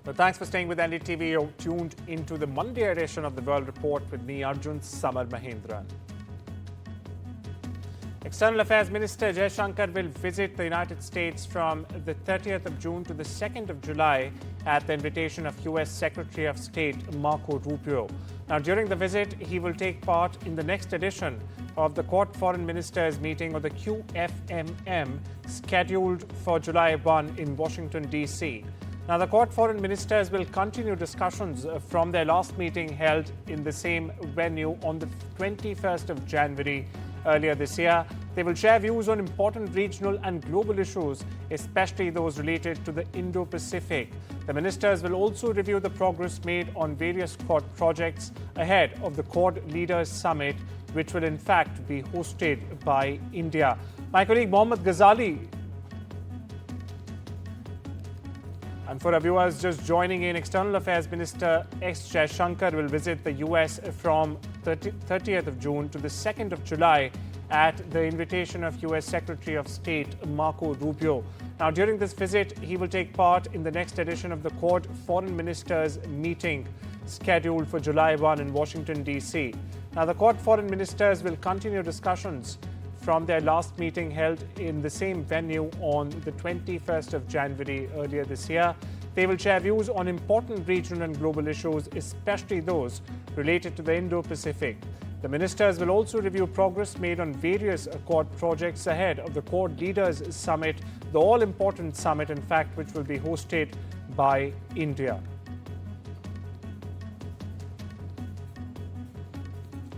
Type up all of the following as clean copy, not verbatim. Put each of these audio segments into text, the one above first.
Well, thanks for staying with NDTV. You're tuned into the Monday edition of the World Report with me, Arjun, Samar, Mahendran. External Affairs Minister Jaishankar will visit the United States from the 30th of June to the 2nd of July at the invitation of US Secretary of State Marco Rubio. Now, during the visit, he will take part in the next edition of the Quad Foreign Ministers meeting, or the QFMM, scheduled for July 1 in Washington, D.C. Now, the Quad Foreign Ministers will continue discussions from their last meeting held in the same venue on the 21st of January earlier this year. They will share views on important regional and global issues, especially those related to the Indo-Pacific. The ministers will also review the progress made on various Quad projects ahead of the Quad Leaders Summit, which will in fact be hosted by India. My colleague Mohammad Ghazali. And for our viewers just joining in, External Affairs Minister S. Jaishankar will visit the US from 30th of June to the 2nd of July at the invitation of US Secretary of State Marco Rubio. Now, during this visit, he will take part in the next edition of the Quad Foreign Ministers meeting scheduled for July 1 in Washington, D.C. Now, the Quad Foreign Ministers will continue discussions from their last meeting held in the same venue on the 21st of January earlier this year. They will share views on important regional and global issues, especially those related to the Indo-Pacific. The ministers will also review progress made on various Quad projects ahead of the Quad Leaders Summit, the all-important summit, in fact, which will be hosted by India.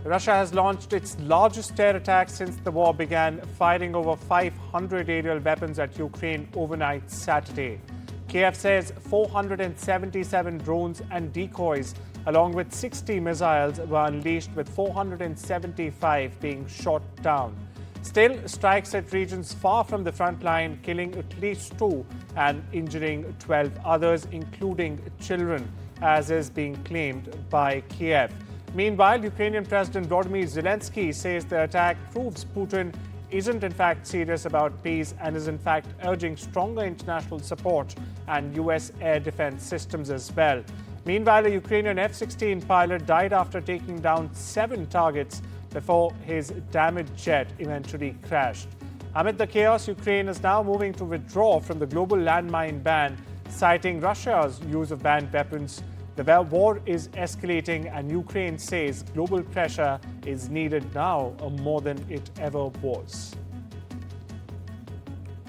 Russia has launched its largest terror attack since the war began, firing over 500 aerial weapons at Ukraine overnight Saturday. Kiev says 477 drones and decoys, along with 60 missiles, were unleashed, with 475 being shot down. Still, strikes at regions far from the front line, killing at least 2 and injuring 12 others, including children, as is being claimed by Kiev. Meanwhile, Ukrainian President Volodymyr Zelensky says the attack proves Putin isn't in fact serious about peace and is in fact urging stronger international support and US air defense systems as well. Meanwhile, a Ukrainian F-16 pilot died after taking down 7 targets before his damaged jet eventually crashed. Amid the chaos, Ukraine is now moving to withdraw from the global landmine ban, citing Russia's use of banned weapons. The war is escalating, and Ukraine says global pressure is needed now more than it ever was.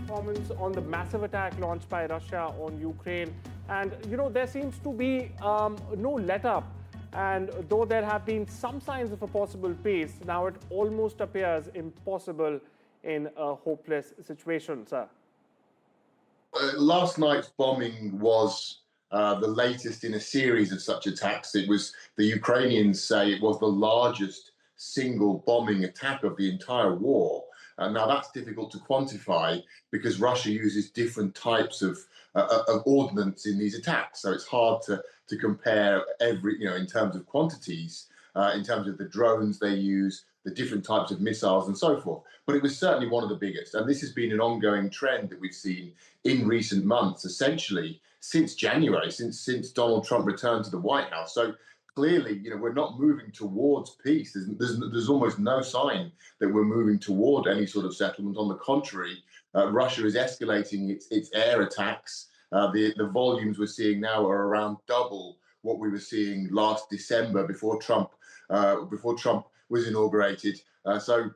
Comments on the massive attack launched by Russia on Ukraine. And, there seems to be no let-up. And though there have been some signs of a possible peace, now it almost appears impossible in a hopeless situation, sir. Last night's bombing was the latest in a series of such attacks. It was, the Ukrainians say, it was the largest single bombing attack of the entire war. Now that's difficult to quantify because Russia uses different types of ordnance in these attacks. So it's hard to compare in terms of quantities, in terms of the drones they use, the different types of missiles and so forth. But it was certainly one of the biggest. And this has been an ongoing trend that we've seen in recent months, essentially since January, since Donald Trump returned to the White House. So clearly, we're not moving towards peace. There's almost no sign that we're moving toward any sort of settlement. On the contrary, Russia is escalating its air attacks. The volumes we're seeing now are around double what we were seeing last December before Trump was inaugurated. So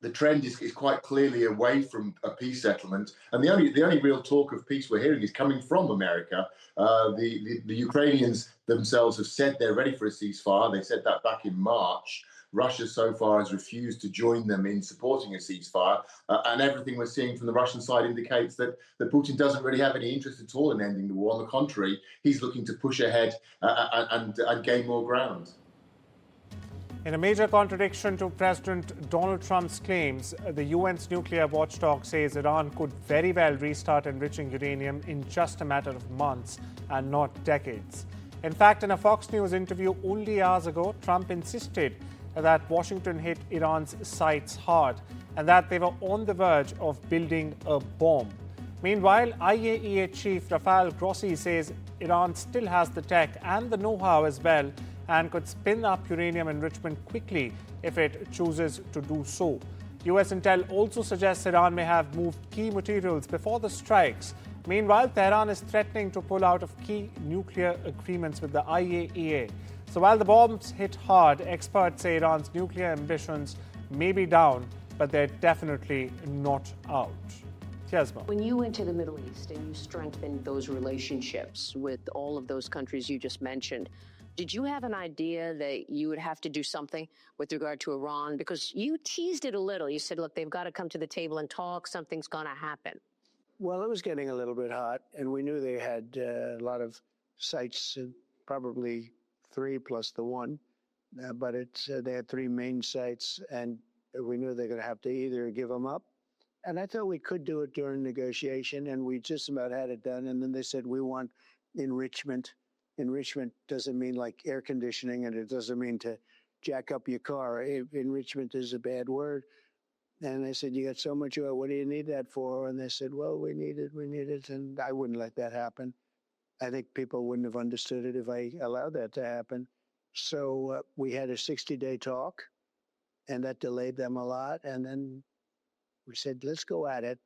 the trend is quite clearly away from a peace settlement, and the only real talk of peace we're hearing is coming from America. The Ukrainians themselves have said they're ready for a ceasefire. They said that back in March. Russia so far has refused to join them in supporting a ceasefire, and everything we're seeing from the Russian side indicates that Putin doesn't really have any interest at all in ending the war. On the contrary, he's looking to push ahead and gain more ground. In a major contradiction to President Donald Trump's claims, the UN's nuclear watchdog says Iran could very well restart enriching uranium in just a matter of months and not decades. In fact, in a Fox News interview only hours ago, Trump insisted that Washington hit Iran's sights hard and that they were on the verge of building a bomb. Meanwhile, IAEA chief Rafael Grossi says Iran still has the tech and the know-how as well and could spin up uranium enrichment quickly if it chooses to do so. US intel also suggests Iran may have moved key materials before the strikes. Meanwhile, Tehran is threatening to pull out of key nuclear agreements with the IAEA. So while the bombs hit hard, experts say Iran's nuclear ambitions may be down, but they're definitely not out. Here's more. When you went to the Middle East and you strengthened those relationships with all of those countries you just mentioned, did you have an idea that you would have to do something with regard to Iran? Because you teased it a little. You said, look, they've got to come to the table and talk. Something's going to happen. Well, it was getting a little bit hot, and we knew they had a lot of sites, probably 3 plus the one, but they had 3 main sites, and we knew they were going to have to either give them up. And I thought we could do it during negotiation, and we just about had it done. And then they said, we want enrichment. Enrichment doesn't mean like air conditioning, and it doesn't mean to jack up your car. Enrichment is a bad word. And I said, you got so much oil, what do you need that for? And they said, well, we need it. And I wouldn't let that happen. I think people wouldn't have understood it if I allowed that to happen. So we had a 60-day talk, and that delayed them a lot. And then we said, let's go at it.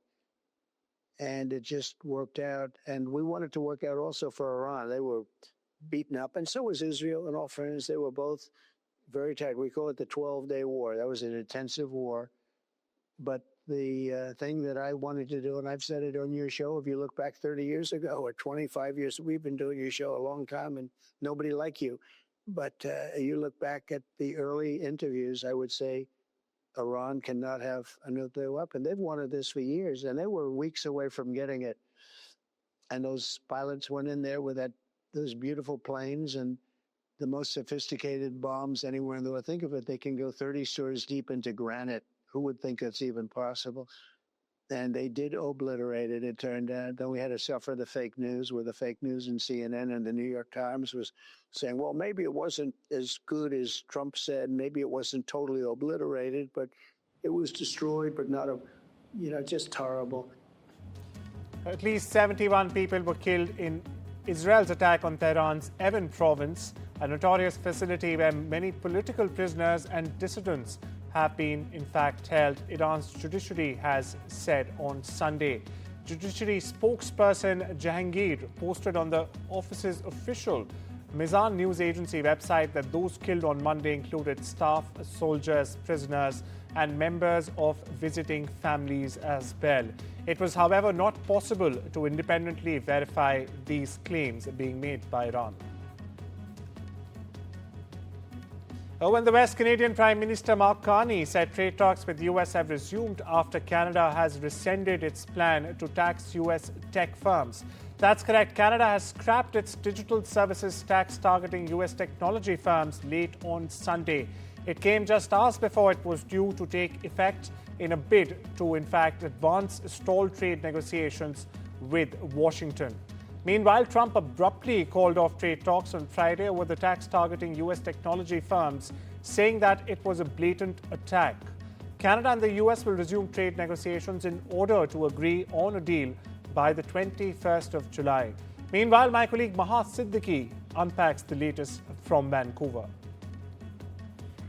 And it just worked out. And we wanted to work out also for Iran. They were beaten up, and so was Israel. In all fairness, they were both very tight. We call it the 12-day war. That was an intensive war. But the thing that I wanted to do, and I've said it on your show, if you look back 30 years ago or 25 years, we've been doing your show a long time, and nobody like you. But you look back at the early interviews, I would say Iran cannot have a nuclear weapon. They've wanted this for years, and they were weeks away from getting it. And those pilots went in there with those beautiful planes and the most sophisticated bombs anywhere in the world. Think of it, they can go 30 stories deep into granite. Who would think that's even possible? And they did obliterate it, it turned out. Then we had to suffer the fake news, where the fake news in CNN and the New York Times was saying, well, maybe it wasn't as good as Trump said. Maybe it wasn't totally obliterated, but it was destroyed, but not, just horrible. At least 71 people were killed in Israel's attack on Tehran's Evin province, a notorious facility where many political prisoners and dissidents have been, in fact, held, Iran's judiciary has said on Sunday. Judiciary spokesperson Jaishankar posted on the office's official Mizan news agency website that those killed on Monday included staff, soldiers, prisoners, and members of visiting families as well. It was, however, not possible to independently verify these claims being made by Iran. When the West Canadian Prime Minister Mark Carney said trade talks with the US have resumed after Canada has rescinded its plan to tax US tech firms. That's correct. Canada has scrapped its digital services tax targeting US technology firms late on Sunday. It came just hours before it was due to take effect in a bid to, in fact, advance stalled trade negotiations with Washington. Meanwhile, Trump abruptly called off trade talks on Friday over the tax targeting US technology firms, saying that it was a blatant attack. Canada and the US will resume trade negotiations in order to agree on a deal by the 21st of July. Meanwhile, my colleague Maha Siddiqui unpacks the latest from Vancouver.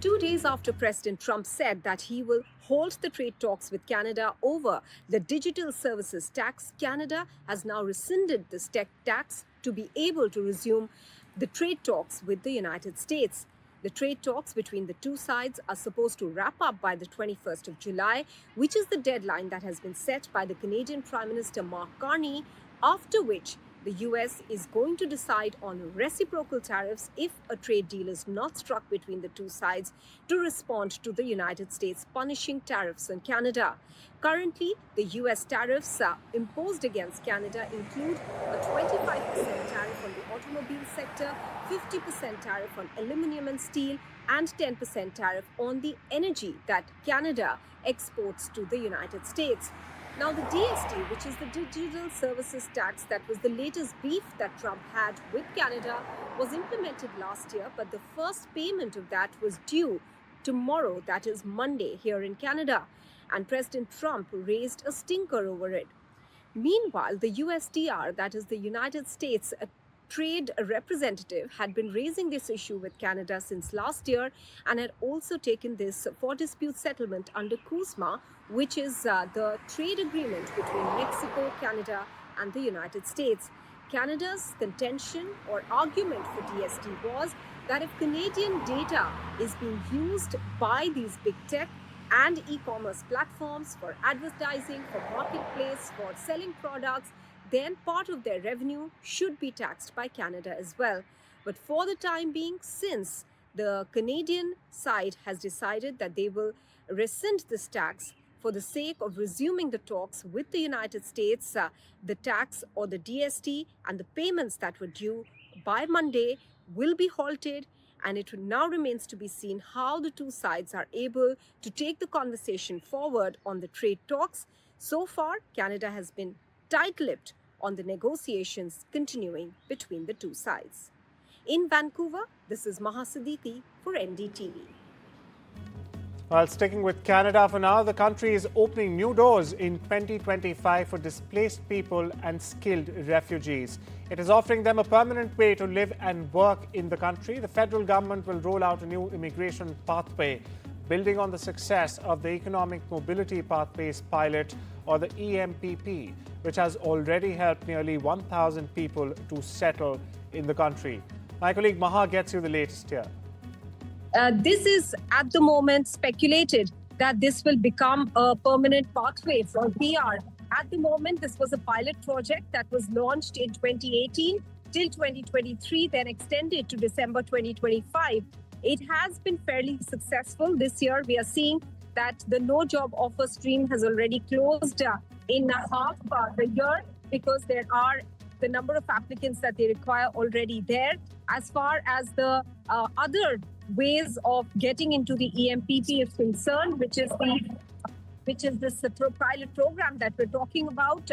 2 days after President Trump said that he will halt the trade talks with Canada over the digital services tax, Canada has now rescinded this tech tax to be able to resume the trade talks with the United States. The trade talks between the two sides are supposed to wrap up by the 21st of July, which is the deadline that has been set by the Canadian Prime Minister Mark Carney, after which the US is going to decide on reciprocal tariffs if a trade deal is not struck between the two sides to respond to the United States punishing tariffs on Canada. Currently, the US tariffs imposed against Canada include a 25% tariff on the automobile sector, 50% tariff on aluminum and steel, and 10% tariff on the energy that Canada exports to the United States. Now, the DST, which is the digital services tax that was the latest beef that Trump had with Canada, was implemented last year, but the first payment of that was due tomorrow, that is Monday, here in Canada. And President Trump raised a stinker over it. Meanwhile, the USTR, that is the United States trade representative had been raising this issue with Canada since last year and had also taken this for dispute settlement under CUSMA, which is the trade agreement between Mexico, Canada, and the United States. Canada's contention or argument for DST was that if Canadian data is being used by these big tech and e-commerce platforms for advertising, for marketplace, for selling products, then part of their revenue should be taxed by Canada as well. But for the time being, since the Canadian side has decided that they will rescind this tax for the sake of resuming the talks with the United States, the tax or the DST and the payments that were due by Monday will be halted, and it now remains to be seen how the two sides are able to take the conversation forward on the trade talks. So far, Canada has been tight-lipped on the negotiations continuing between the two sides. In Vancouver, this is Maha Siddiqui for NDTV. Well, sticking with Canada for now, the country is opening new doors in 2025 for displaced people and skilled refugees. It is offering them a permanent way to live and work in the country. The federal government will roll out a new immigration pathway, building on the success of the Economic Mobility Pathways Pilot, or the EMPP, which has already helped nearly 1,000 people to settle in the country. My colleague Maha gets you the latest here. This is at the moment speculated that this will become a permanent pathway for PR. At the moment, this was a pilot project that was launched in 2018 till 2023, then extended to December 2025. It has been fairly successful. This year, we are seeing that the no-job offer stream has already closed in half the year because there are the number of applicants that they require already there. As far as the other ways of getting into the EMPP is concerned, which is this pilot program that we're talking about,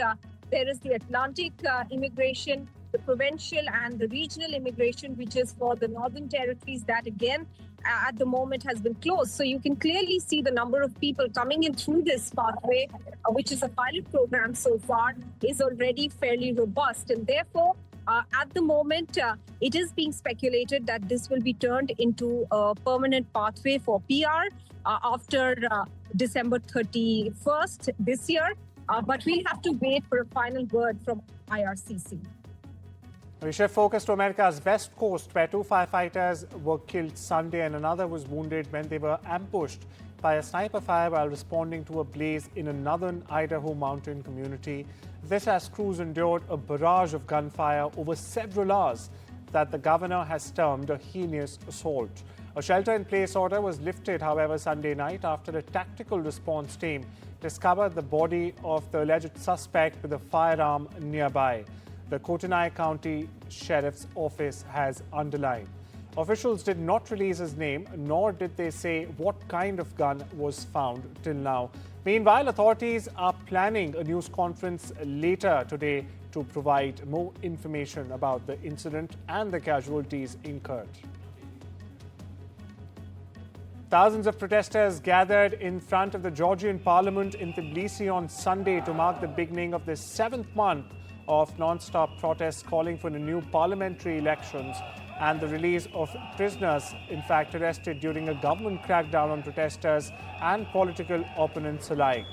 there is the Atlantic immigration, the provincial and the regional immigration, which is for the northern territories, that again at the moment has been closed. So you can clearly see the number of people coming in through this pathway, which is a pilot program so far, is already fairly robust. And therefore, at the moment, it is being speculated that this will be turned into a permanent pathway for PR after December 31st this year. But we'll have to wait for a final word from IRCC. We shift focus to America's West Coast, where two firefighters were killed Sunday and another was wounded when they were ambushed by a sniper fire while responding to a blaze in a northern Idaho mountain community. This as crews endured a barrage of gunfire over several hours that the governor has termed a heinous assault. A shelter-in-place order was lifted, however, Sunday night after a tactical response team discovered the body of the alleged suspect with a firearm nearby. The Kootenai County Sheriff's Office has underlined. Officials did not release his name, nor did they say what kind of gun was found till now. Meanwhile, authorities are planning a news conference later today to provide more information about the incident and the casualties incurred. Thousands of protesters gathered in front of the Georgian parliament in Tbilisi on Sunday to mark the beginning of the 7th month of non-stop protests calling for the new parliamentary elections and the release of prisoners, in fact, arrested during a government crackdown on protesters and political opponents alike.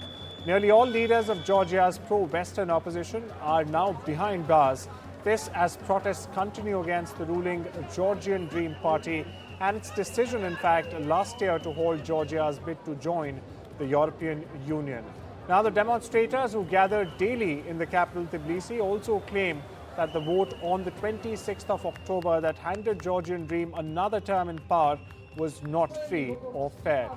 Nearly all leaders of Georgia's pro-Western opposition are now behind bars. This as protests continue against the ruling Georgian Dream Party and its decision, in fact, last year to halt Georgia's bid to join the European Union. Now, the demonstrators who gathered daily in the capital Tbilisi also claim that the vote on the 26th of October that handed Georgian Dream another term in power was not free or fair.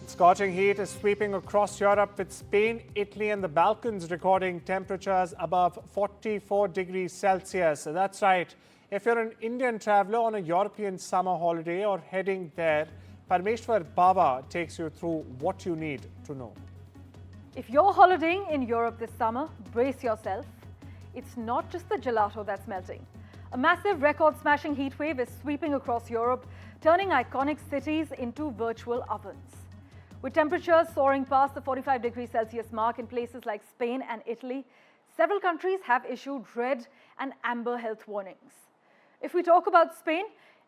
Scorching heat is sweeping across Europe, with Spain, Italy and the Balkans recording temperatures above 44 degrees Celsius. That's right. If you're an Indian traveller on a European summer holiday or heading there, Parmeshwar Baba takes you through what you need to know. If you're holidaying in Europe this summer, brace yourself. It's not just the gelato that's melting. A massive record-smashing heat wave is sweeping across Europe, turning iconic cities into virtual ovens. With temperatures soaring past the 45 degrees Celsius mark in places like Spain and Italy, Several countries have issued red and amber health warnings. If we talk about Spain,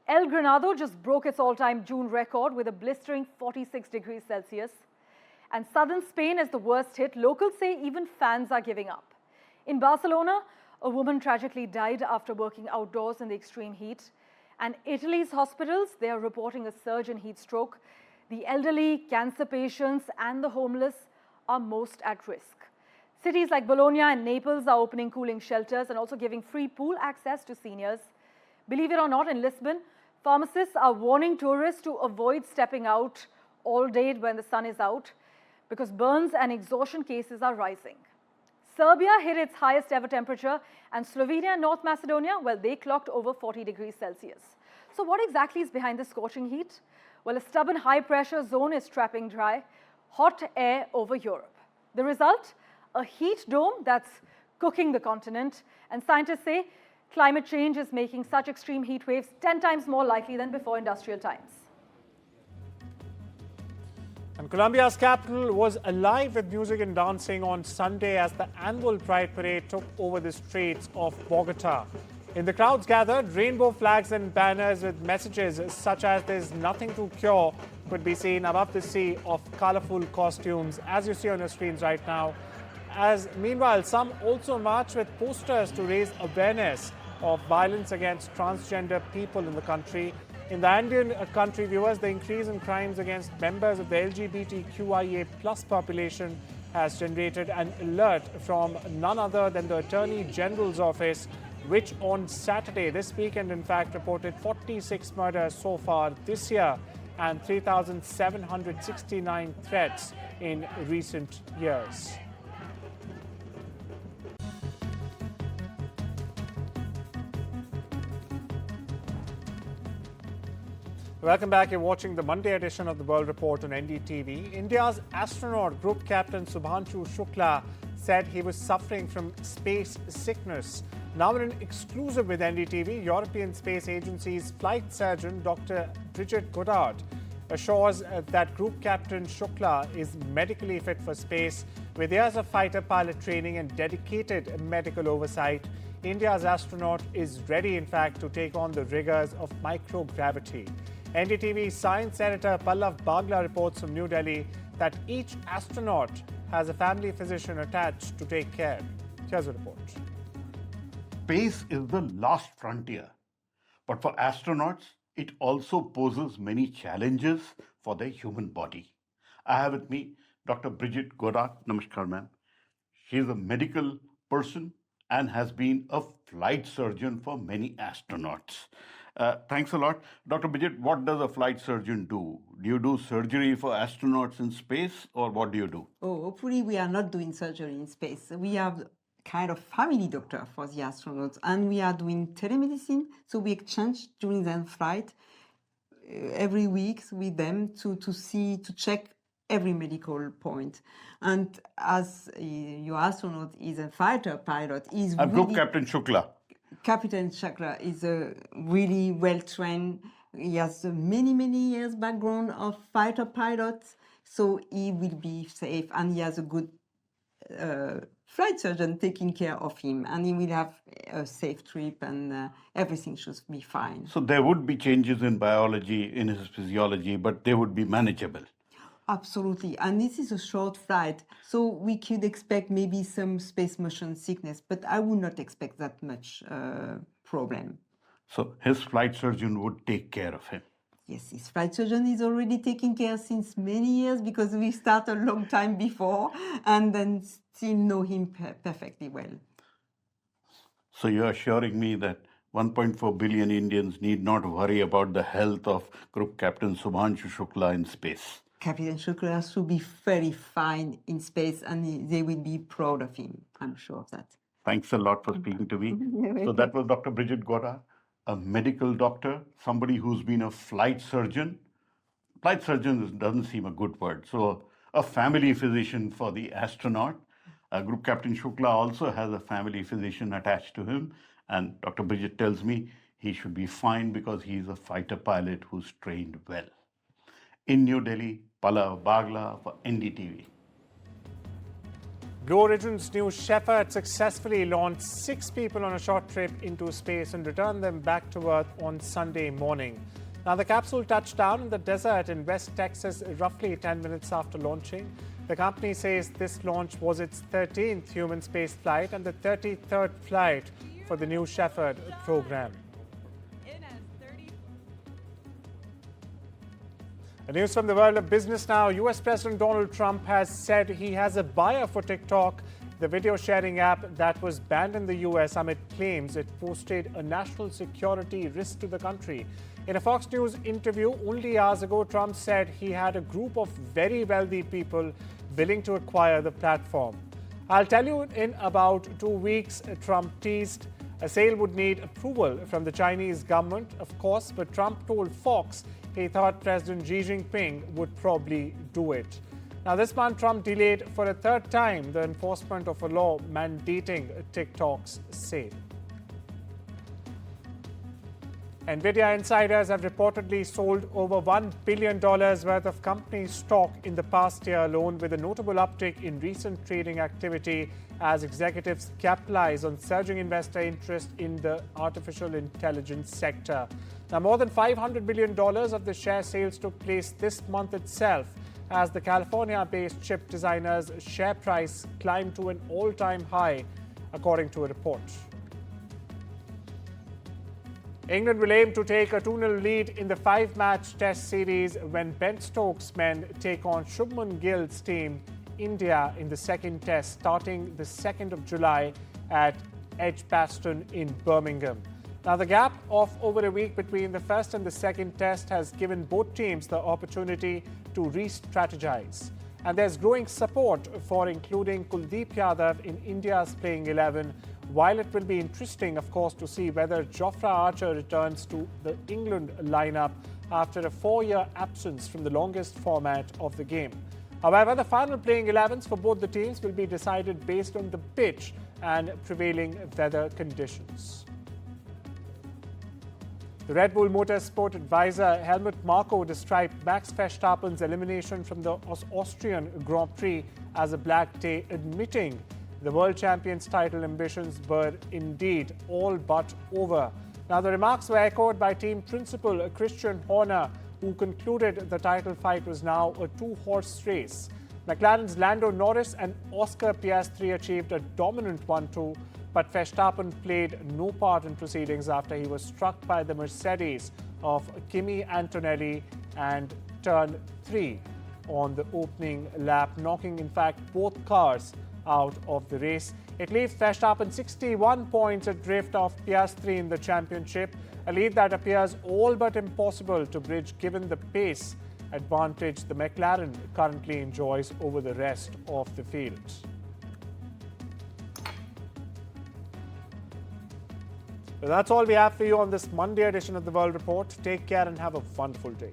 El Granado just broke its all-time June record with a blistering 46 degrees Celsius. And southern Spain is the worst hit. Locals say even fans are giving up. In Barcelona, a woman tragically died after working outdoors in the extreme heat. And Italy's hospitals, they are reporting a surge in heat stroke. The elderly, cancer patients, and the homeless are most at risk. Cities like Bologna and Naples are opening cooling shelters and also giving free pool access to seniors. Believe it or not, in Lisbon, pharmacists are warning tourists to avoid stepping out all day when the sun is out because burns and exhaustion cases are rising. Serbia hit its highest ever temperature, and Slovenia and North Macedonia, well, they clocked over 40 degrees Celsius. So what exactly is behind the scorching heat? Well, a stubborn high-pressure zone is trapping dry, hot air over Europe. The result? A heat dome that's cooking the continent, and scientists say climate change is making such extreme heat waves 10 times more likely than before industrial times. And Colombia's capital was alive with music and dancing on Sunday as the annual Pride Parade took over the streets of Bogota. In the crowds gathered, rainbow flags and banners with messages such as "There's nothing to cure" could be seen above the sea of colorful costumes, as you see on your screens right now. As meanwhile, some also marched with posters to raise awareness of violence against transgender people in the country. In the Andean country, viewers, the increase in crimes against members of the LGBTQIA+ population has generated an alert from none other than the Attorney General's office, which on Saturday, this weekend, in fact, reported 46 murders so far this year and 3,769 threats in recent years. Welcome back. You're watching the Monday edition of the World Report on NDTV. India's astronaut group captain Subhanshu Shukla said he was suffering from space sickness. Now in an exclusive with NDTV, European Space Agency's flight surgeon Dr. Bridget Goddard assures that Group Captain Shukla is medically fit for space. With years of fighter pilot training and dedicated medical oversight, India's astronaut is ready, in fact, to take on the rigors of microgravity. NDTV science editor Pallav Bagla reports from New Delhi that each astronaut has a family physician attached to take care. Here's a report. Space is the last frontier, but for astronauts, it also poses many challenges for the human body. I have with me Dr. Bridget Goddard. Namaskar, ma'am. She is a medical person and has been a flight surgeon for many astronauts. Thanks a lot. Dr. Bridget, what does a flight surgeon do? Do you do surgery for astronauts in space, or what do you do? Oh, hopefully we are not doing surgery in space. We have kind of family doctor for the astronauts, and we are doing telemedicine, so we exchange during their flight every week with them to check every medical point. And as your astronaut is a fighter pilot, Group Captain Shukla. Captain Shukla is a really well trained. He has many years background of fighter pilots, so he will be safe, and he has a good flight surgeon taking care of him, and he will have a safe trip, and everything should be fine. So there would be changes in biology, in his physiology, but they would be manageable. Absolutely, and this is a short flight, so we could expect maybe some space motion sickness, but I would not expect that much problem. So his flight surgeon would take care of him. Yes, his flight surgeon is already taking care since many years because we started a long time before and then still know him perfectly well. So you're assuring me that 1.4 billion Indians need not worry about the health of Group Captain Subhanshu Shukla in space. Captain Shukla should be very fine in space, and they will be proud of him. I'm sure of that. Thanks a lot for speaking to me. So that was Dr. Bridget Goddard, a medical doctor, somebody who's been a flight surgeon. Flight surgeon doesn't seem a good word. So a family physician for the astronaut. Group Captain Shukla also has a family physician attached to him. And Dr. Bridget tells me he should be fine because he's a fighter pilot who's trained well. In New Delhi, Pallav Bagla for NDTV. Blue Origin's New Shepard successfully launched 6 people on a short trip into space and returned them back to Earth on Sunday morning. Now, the capsule touched down in the desert in West Texas roughly 10 minutes after launching. The company says this launch was its 13th human space flight and the 33rd flight for the New Shepard program. The news from the world of business now. US President Donald Trump has said he has a buyer for TikTok, the video sharing app that was banned in the US amid claims it posted a national security risk to the country. In a Fox News interview only hours ago, Trump said he had a group of very wealthy people willing to acquire the platform. I'll tell you in about 2 weeks, Trump teased. A sale would need approval from the Chinese government, of course, but Trump told Fox he thought President Xi Jinping would probably do it. Now, this month, Trump delayed for a third time the enforcement of a law mandating TikTok's sale. Nvidia insiders have reportedly sold over $1 billion worth of company stock in the past year alone, with a notable uptick in recent trading activity as executives capitalize on surging investor interest in the artificial intelligence sector. Now, more than $500 billion of the share sales took place this month itself, as the California-based chip designer's share price climbed to an all-time high, according to a report. England will aim to take a 2-0 lead in the 5-match Test series when Ben Stokes' men take on Shubman Gill's team, India, in the second Test, starting the 2nd of July at Edgbaston in Birmingham. Now, the gap of over a week between the first and the second Test has given both teams the opportunity to re-strategize. And there's growing support for including Kuldeep Yadav in India's playing 11, while it will be interesting, of course, to see whether Jofra Archer returns to the England lineup after a 4-year absence from the longest format of the game. However, the final playing 11s for both the teams will be decided based on the pitch and prevailing weather conditions. The Red Bull Motorsport advisor Helmut Marko described Max Verstappen's elimination from the Austrian Grand Prix as a black day, admitting the world champion's title ambitions were indeed all but over. Now, the remarks were echoed by team principal Christian Horner, who concluded the title fight was now a 2-horse race. McLaren's Lando Norris and Oscar Piastri achieved a dominant 1-2, but Verstappen played no part in proceedings after he was struck by the Mercedes of Kimi Antonelli and turn 3 on the opening lap, knocking, in fact, both cars out of the race. It leaves Verstappen 61 points adrift of Piastri in the championship, a lead that appears all but impossible to bridge given the pace advantage the McLaren currently enjoys over the rest of the field. Well, that's all we have for you on this Monday edition of the World Report. Take care and have a wonderful day.